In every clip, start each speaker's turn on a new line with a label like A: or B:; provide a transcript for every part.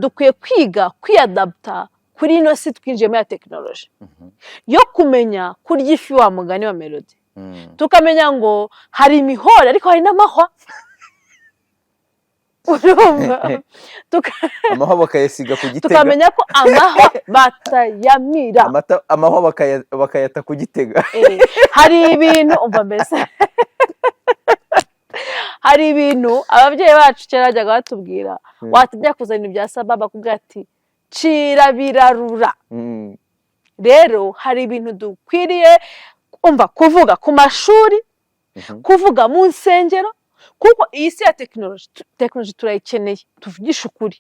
A: dukwiye kwiga kwiadapta kuri ino si twinjiyemo ya tekinoloji yo kumenya kurya ifi wa mugani wa Melody tukamenya ngo hari imihore ariko hari n'amahwa urumva
B: amahwa bakayasiga ku gitega
A: tukamenya ko amahwa batayamira
B: amahwa bakayata ku gitega
A: hari ibintu umva mbese hari ibintu ababyeyi bacu kera bajyaga batubwira watujya kuzana ibya sababa kugira ati cira birarura rero hari ibintu dukwiriye umva kuvuga ku mashuri kuvuga mu nsengero kuko iyi si ya tekinoloji turayikeneye tuvugisha ukuri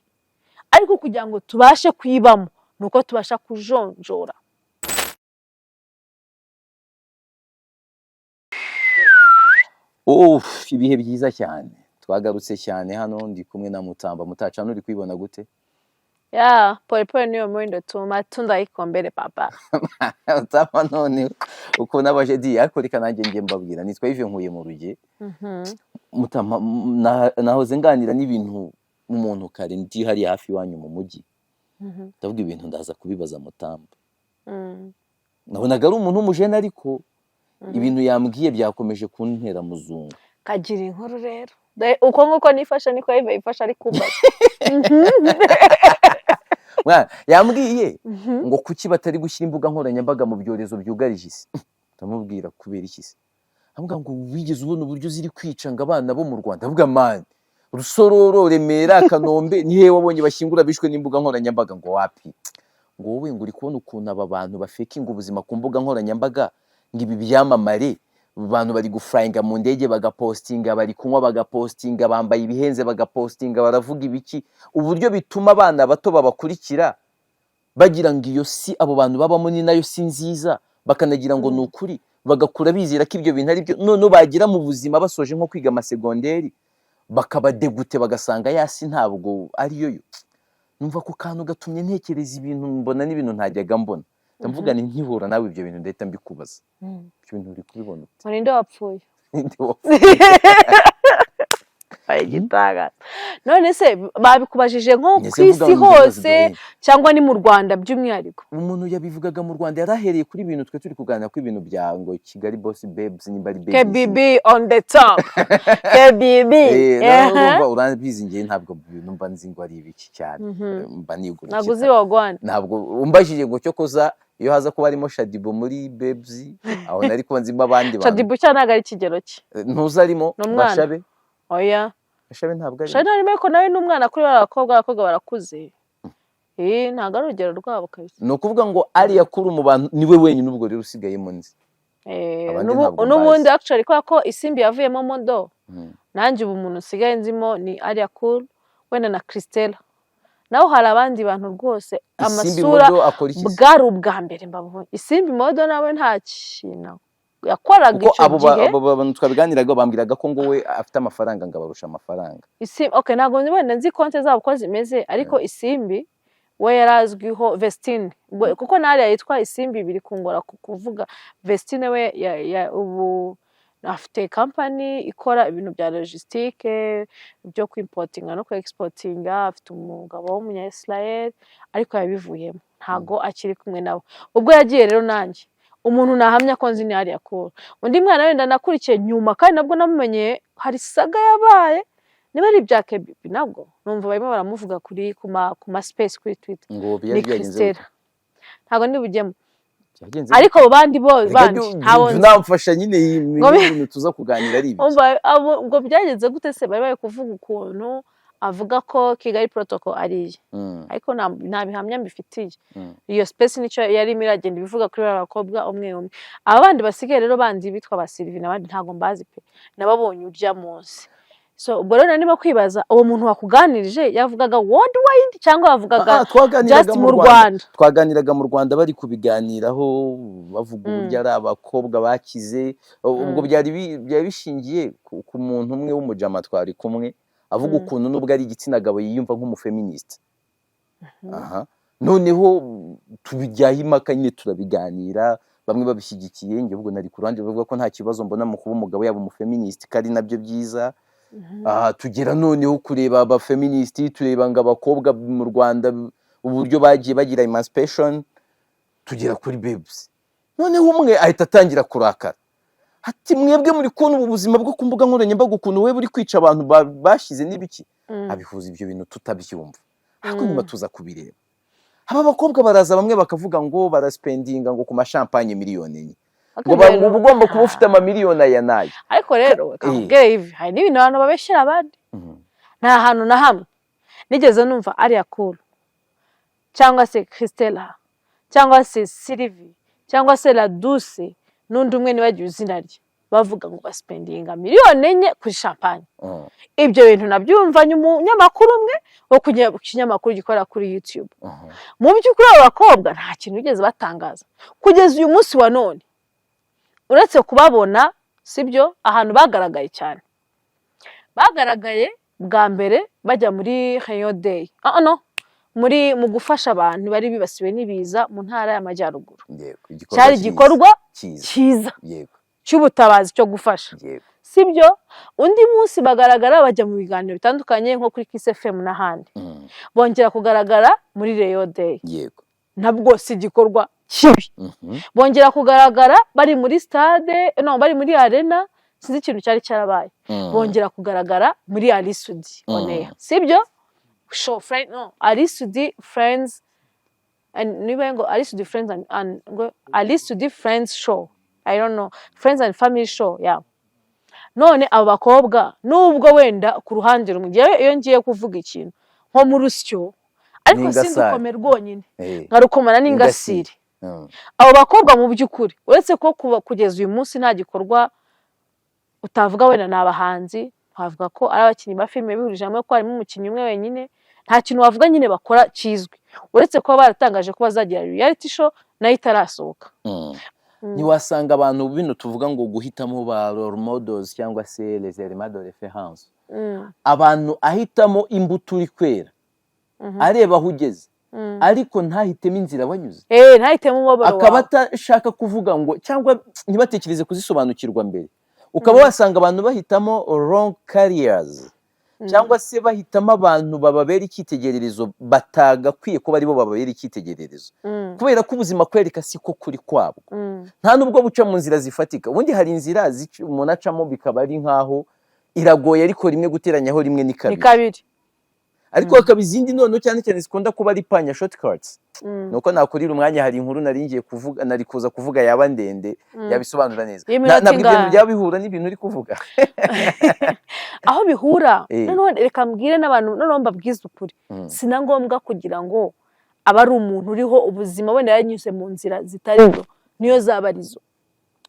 A: ariko kugira ngo tubashe kuyibamo nuko tubasha kujonjora
B: ibihe byiza cyane twagarutse cyane hano ndi kumwe na Mutamba mutacana uri kwibona gute
A: pole niyo mwindo tunda ikombere papa
B: Mutamba none uko nabaje di akorika nanjye ngiye mbabwira nitwa Yves nkuye mu ruge Mutamba nahoze nganira n'ibintu umuntu kare ndi hari hafi wanyu mu mujyi ndavuga ibintu ndaza kubibaza Mutamba nabonaga ari umuntu umujene ariko ibintu yambwiye byakomeje kuntera muzungu
A: kagira inkuru rero uko nguko nifasha niko yifasha ari kumbaza
B: yambwiye ngo kuki batari gushyira imbuga nkoranyambaga mu byorezo byugarije isi ndamubwira kubera iki se avuga ngo wigeze ubona uburyo ziri kwicanga abana bo mu Rwanda avuga man Rusororo Remera Kanombe ni hewe wabonye bashyingura bishwe n'imbuga nkoranyambaga ngo wapi ngo wowe ngo uri kubona ukuntu aba bantu bafekinga ubuzima ku mbuga nkoranyambaga ngibi byamamare abantu bari guflyinga mu ndege bagapostinga bari kunywa bagapostinga bambaye ibihenze bagapostinga baravuga ibiki uburyo bituma abana bato babakurikira bagira ngo iyo si abo bantu babamo ni nayo si nziza bakanagira ngo nukuri bagakura bizira ko ibyo bintu ari byo none bagira mu buzima basoje nko kwiga amasegonderi bakabadegute bagasanga yasi ntabwo ari yo numva ko kantu gatumye ntekereza ibintu mbona n'ibintu ntajyaga mbona ndavuga ni nkihura nawe ibyo bintu ndahita mbikubaza ibyo bintu uri kubibona
A: ninde wapfuye igitanga none se babikubajije nko ku isi hose cyangwa ni mu Rwanda by'umwihariko
B: umuntu yabivugaga mu Rwanda yarahereye kuri ibintu twe turi kuganira ku ibintu bya ngo Kigali boss babes ni bari
A: babies KBB on the top KBB
B: urabizi ngiye ntabwo numva nzi ngo ari ibiki cyane mba nigura
A: naguzi wagwana
B: ntabwo umbajije ngo cyo koza iyo haza kuba arimo Shadibo muri babes aho nari ko nzima abandi bantu
A: Shadibo cyanaga ari kigero cye
B: ntuzarimo bashabe
A: oya
B: Bashabe ntabwo ari
A: Shana arimo ko nawe n'umwana kuri abakobwa barakuze ntago ari urugero rwabo kabisa
B: no kuvuga ngo ari yakuru mu bantu niwe wenyine ubwo rero usigayemo nzi
A: n'ubundi actually ko isimbi yavuyemo modo nanjye ubu umuntu usigaye nzimo ni ari yakuru wenda na Christella naho hari abandi bantu rwose amasura bwari ubwa mbere mbabonye isimbi modo nawe nta kintu yakoraga icyo gihe
B: abo bantu twabiganiraga bambwiraga ko ngo we afite amafaranga ngabarusha amafaranga
A: isimbi ntago wenda nzi konte zabo ko zimeze ariko isimbi we yarazwiho Vestine kuko nari yitwa isimbi biri kungora kuvuga Vestine we ubu afite company ikora ibintu bya logistique byo kwimportinga no exportinga afite umugabo w'umunya Israel ariko yabivuyemo ntago akiri kumwe nabo ubwo yagiye rero nanjye umuntu nahamya ko nzi ni ari yakuru undi mwana wenda nakurikiye nyuma kandi nabwo namumenye hari saga yabaye niba ari bya KBB nabwo numva barimo baramuvuga kuri kuma space kuri Twitter
B: ngo byagenze
A: ntago ndibugemo ariko abo bandi ntabwo
B: namfasha nyine ibintu tuza kuganira ari ibiki
A: ngo byagenze gute se bari kuvuga ukuntu avuga ko Kigali protocol ariye ariko nta bihamya mbifitiye iyo space nicyo yari miragenda bivuga kuri abakobwa umwe abandi basigaye rero bandi bitwa ba Sylvie nabandi ntago mbazi pe nababonye urya munsi so ubwo rero nimo kwibaza uwo muntu wakuganirije yavugaga worldwide cyangwa yavugaga just mu Rwanda
B: twaganiraga mu Rwanda bari kubiganiraho bavuga uburyo ari abakobwa bakize ubwo byari bishingiye ku muntu umwe w'umujama twari kumwe avuga ukuntu nubwo ari igitsina gabo yiyumva nk'umufeministe noneho tubijyaho impaka nyine turabiganira bamwe babishyigikiye njye ubwo nari ku ruhande bavuga ko nta kibazo mbona mu kuba umugabo yaba umufeministe kandi nabyo byiza tugera noneho kureba abafeministi, tureba ngo abakobwa mu Rwanda uburyo bagiye bagira emancipation, tugera kuri babes. Noneho umwe ahita atangira kurakara, ati mwebwe muri kubona ubu buzima bwo ku mbuga nkoranyambaga ukuntu we buri kwica abantu bashize n'ibiki, abihuza ibyo bintu tutabyumva, ariko nyuma tuza kubireba. Aba bakobwa baraza bamwe bakavuga ngo baraspendinga ngo ku mashampanye miliyoni enye, ngo ugomba kuba ufite amamiliyoni aya nayo.
A: Ariko rero kakubwira ivi, hari n'ibintu abantu babeshyira abandi. Nta hantu na hamwe nigeze numva Ariya Cool cyangwa se Christella cyangwa se Sylvie cyangwa se La Douce n'undi umwe nibagiwe izina rye bavuga ngo baspendinga miliyoni enye kuri champagne. Ibyo bintu nabyumvanye umunyamakuru umwe wo ku kinyamakuru gikora kuri YouTube. Mu by'ukuri abo bakobwa nta kintu bigeze batangaza kugeza uyu munsi wa none, uretse kubabona sibyo ahantu bagaragaye cyane. Bagaragaye bwa mbere bajya muri Rio Day, mu gufasha abantu bari bibasiwe n'ibiza mu ntara y'Amajyaruguru. Cyari igikorwa cyiza cy'ubutabazi cyo gufasha, sibyo. Undi munsi bagaragara bajya mu biganiro bitandukanye nko kuri Kiss FM n'ahandi, bongera kugaragara muri Rio Day, nabwo si igikorwa kibi. Bongera kugaragara bari muri stade, bari muri arena, sinzi ikintu cyari cyarabaye. Bongera kugaragara muri Alisudi Oneya, sibyo. Show friend Alisudi Friends and niba ngo Alisudi Friends and ngo Alisudi Friends show, I don't know, Friends and Family show, yeah. None abo bakobwa nubwo wenda ku ruhande rumwe iyo ngiye kuvuga ikintu nko mu rusyo, ariko sindukome rwonyine nkarukomana n'ingasire. Abo bakobwa mu by'ukuri uretse ko kugeza uyu munsi nta gikorwa utavuga wenda n'abahanzi, twavuga ko ari abakinnyi ba filime bihurije hamwe ko harimo umukinnyi umwe wenyine, nta kintu wavuga nyine bakora kizwi uretse ko baratangaje ko bazagira reality show nayo itarasohoka.
B: Ntiwasanga abantu bino tuvuga ngo guhitamo ba role models cyangwa se les éléments de référence, abantu ahitamo imbuto uri kwera, areba aho ugeze, ariko ntahitemo inzira wanyuze,
A: ntahitemo umubabaro wawe,
B: akaba atashaka kuvuga ngo cyangwa ntibatekereze kuzisobanukirwa mbere. Ukaba wasanga abantu bahitamo wrong careers, cyangwa se bahitamo abantu bababera icyitegererezo batagakwiye ko bari bo bababera icyitegererezo, kubera ko ubuzima kwereka siko kuri kwabo. Nta nubwo buca mu nzira zifatika. Ubundi hari inzira umuntu acamo bikaba ari nkaho iragoye, ariko rimwe guteranyaho rimwe ni kabiri. Ariko hakaba izindi noneho cyane cyane zikunda kuba ari panya shortcuts. Nuko nakurira umwanya, hari inkuru nari ngiye kuvuga, nari kuza kuvuga yaba ndende yabisobanura neza. Ntabwo ibintu byabihura n'ibintu uri kuvuga.
A: Aho bihura none reka mbwire n'abantu, none mbabwiza ukuri, sina ngombwa kugira ngo aba ari umuntu uriho ubuzima wenda yanyuze mu nzira zitari zo niyo zabarizo.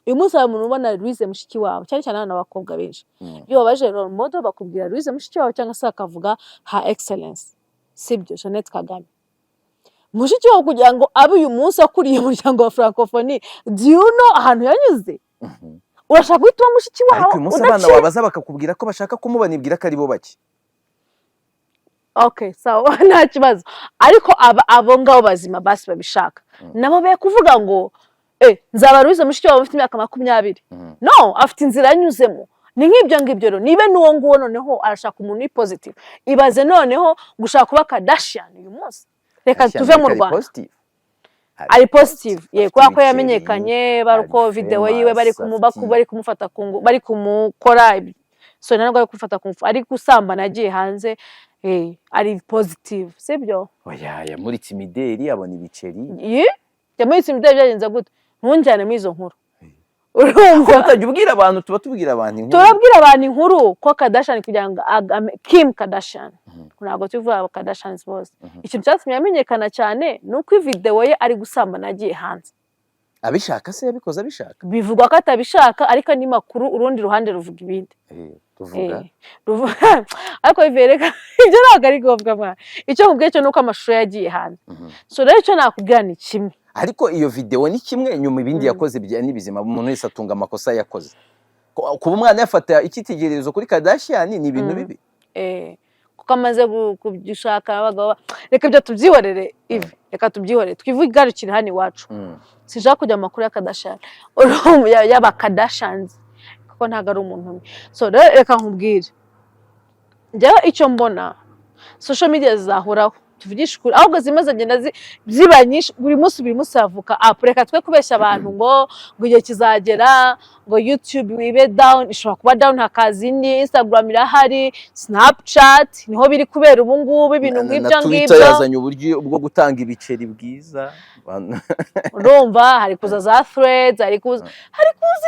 A: Uyu munsi hari umuntu ubona Louise mushiki wawe, cyane cyane abana b'abakobwa benshi, iyo babaje role model bakubwira Louise mushiki wawe cyangwa se akavuga Her Excellence, sibyo, Jeannette Kagame. Mushiki wawe kugira ngo abe uyu munsi akuriye umuryango wa Francophonie, do you know ahantu yanyuze? Urashaka guhita uwo mushiki wawe,
B: ariko umunsi abana wabaza bakakubwira ko bashaka kumubanibwira ko ari bo bake.
A: Okay, sawa, nta kibazo. Ariko abo ngabo bazima basi babishaka, nabo be kuvuga ngo nzaba Louise mushiki wawe ufite imyaka 20. No, afite inzira yanyuzemo. Ni nk'ibyo ngibyo rero, nibe n'uwo nguwo noneho arashaka umuntu ni positive. Ibaze noneho gushaka kuba Kardashian uyu munsi. Reka tuve mu Rwanda. Ari positive, kubera ko yamenyekanye, baruko video yiwe bari kumufata bari kumukora, so ntabwo ari kumufata ari gusambana agiye hanze, ari positive, sibyo?
B: Oya, yamuritse imideri, abona ibiceri.
A: Yamuritse imideri byagenze gute? Ntunjyane mu izo nkuru.
B: Urumva utajya ubwira abantu, tuba tubwira abantu inkuru.
A: Turabwira abantu inkuru ko Kardashian kugira ngo Kim Kardashian, ntabwo tuvuga Kardashians bose. Ikintu cyatumye yamenyekana cyane nuko video ye ari gusambana agiye hanze.
B: Abishaka se yabikoze abishaka?
A: Bivugwa ko atabishaka, ariko ni makuru urundi ruhande ruvuga ibindi.
B: Tuvuga.
A: Ariko bivereka ibyo ntabwo ari ngombwa mwana. Icyo nkubwiye cyo nuko amashusho yagiye hanze. So rero icyo nakubwira ni kimwe.
B: Ariko iyo video ni kimwe, nyuma ibindi yakoze n'ibizima, umuntu wese atunga amakosa yakoze. Kuba umwana yafata icyitegererezo kuri Kardashian ni ibintu bibi.
A: Kuko amaze kubyishaka abagabo. Reka ibyo tubyihorere ivi, reka tubyihorere. Twivugarukire hano iwacu. Sija kujya amakuru ya Kardashian. Y'aba Kardashians kuko ntago ari umuntu umwe. So reka nkubwire, njyewe icyo mbona social media zizahuraho tuvugisha ukuri ahubwo zimwe zagenda ziba nyinshi buri munsi havuka apu reka twe kubeshya abantu ngo igihe kizagera ngo YouTube wibe down ishobora kuba down hakaza indi Instagram irahari Snapchat niho biri kubera ubu ngubu ibintu nk'ibyo ngibyo
B: yazanye uburyo bwo gutanga ibiceri bwiza
A: urumva hari kuza za threads hari kuza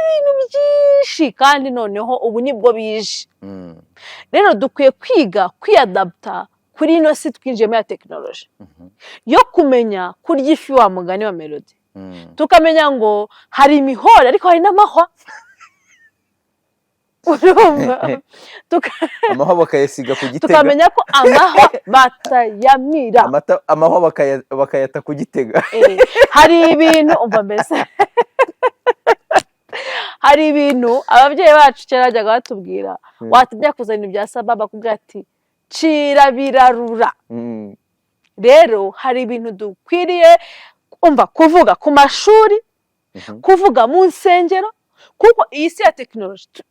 A: ibintu byinshi kandi noneho ubu nibwo bije rero dukwiye kwiga kwiyadapta kuri ino si twinjiyemo ya tekinoloji yo kumenya kurya ifi wa mugani wa Melody tukamenya ngo hari imihora ariko hari n'amahwa urumva
B: amahwa bakayasiga ku gitega
A: tukamenya ko amahwa batayamira
B: amahwa bakayata ku gitega
A: hari ibintu umva mbese hari ibintu ababyeyi bacu kera bajyaga batubwira watajya kuzana ibintu bya sababa kubwira ati cira birarura rero hari ibintu dukwiriye umva kuvuga ku mashuri kuvuga mu nsengero kuko iyi si ya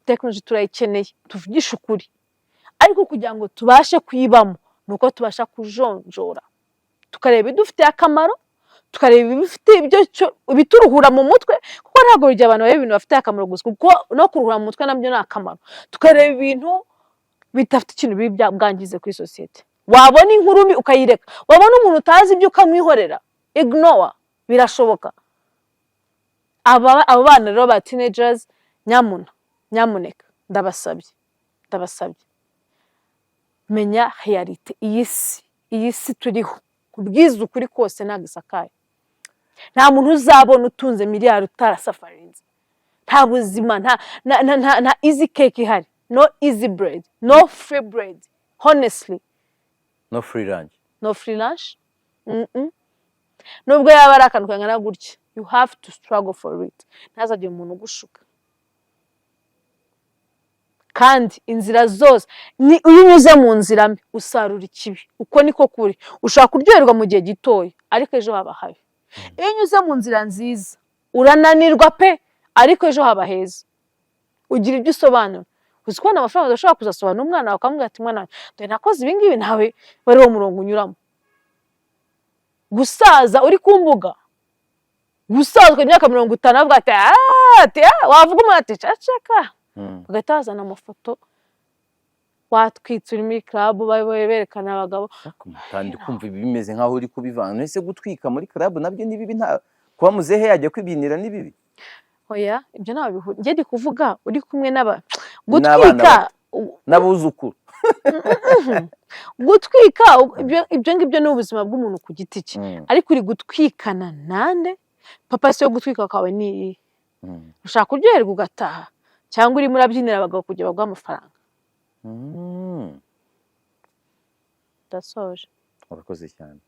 A: tekinoloji turayikeneye tuvugisha ukuri ariko kugira ngo tubashe kuyibamo ni uko tubasha kujonjora tukareba ibidufitiye akamaro tukareba ibituruhura mu mutwe kuko ntabwo burya abantu bareba ibintu bafitiye akamaro gusa kuko no kuruhura mu mutwe nabyo ni akamaro tukareba ibintu bidafite ikintu bibi bwangize kuri sosiyete wabona inkuru mbi ukayireka wabona umuntu utazi ibyo ukamwihorera ignore birashoboka abo bana rero ba teenagers nyamuneka ndabasabye menya reality iyi si turiho kubwiza ukuri kose ntabwo isakaye nta muntu uzabona utunze miliyari utarasafarinze nta buzima nta easy cake ihari no easy bread no free bread honestly
B: no free lunch
A: nubwo yaba ari akantu kangana gutya you have to struggle for it ntazajye umuntu ugushuka kandi inzira zose iyo unyuze mu nzira mbi usarura ikibi uko niko kuri ushobora kuryoherwa mu gihe gitoya ariko ejo haba habi iyo unyuze mu nzira nziza urananirwa pe ariko ejo haba heza ugira ibyo usobanura uzi kubona amafaranga udashobora kuzasobanura umwana wawe ukamubwira ati mwana wanjye dore nakoze ibi ngibi nawe wari wo murongo unyuramo gusaza uri ku mbuga gusaza imyaka 50 avuga ati wavuga umuntu ati caceka bagahita bazana amafoto watwitse uri muri club berekana abagabo
B: kandi kumva ibi bimeze nkaho uri kubivana ese gutwika muri club nabyo ni bibi nta kuba muzehe yajya kwibinira ni bibi
A: oya ibyo nawe bihuri ngiye ndi kuvuga uri kumwe gutwika
B: n'abuzukuru
A: gutwika ibyo ngibyo ni ubuzima bw'umuntu ku giti cye ariko uri gutwikana nande papa se yo gutwika kwawe ni ushaka kuryoherwa ugataha cyangwa uri murabyinira abagabo kujya baguha amafaranga ndasoje
B: urakoze cyane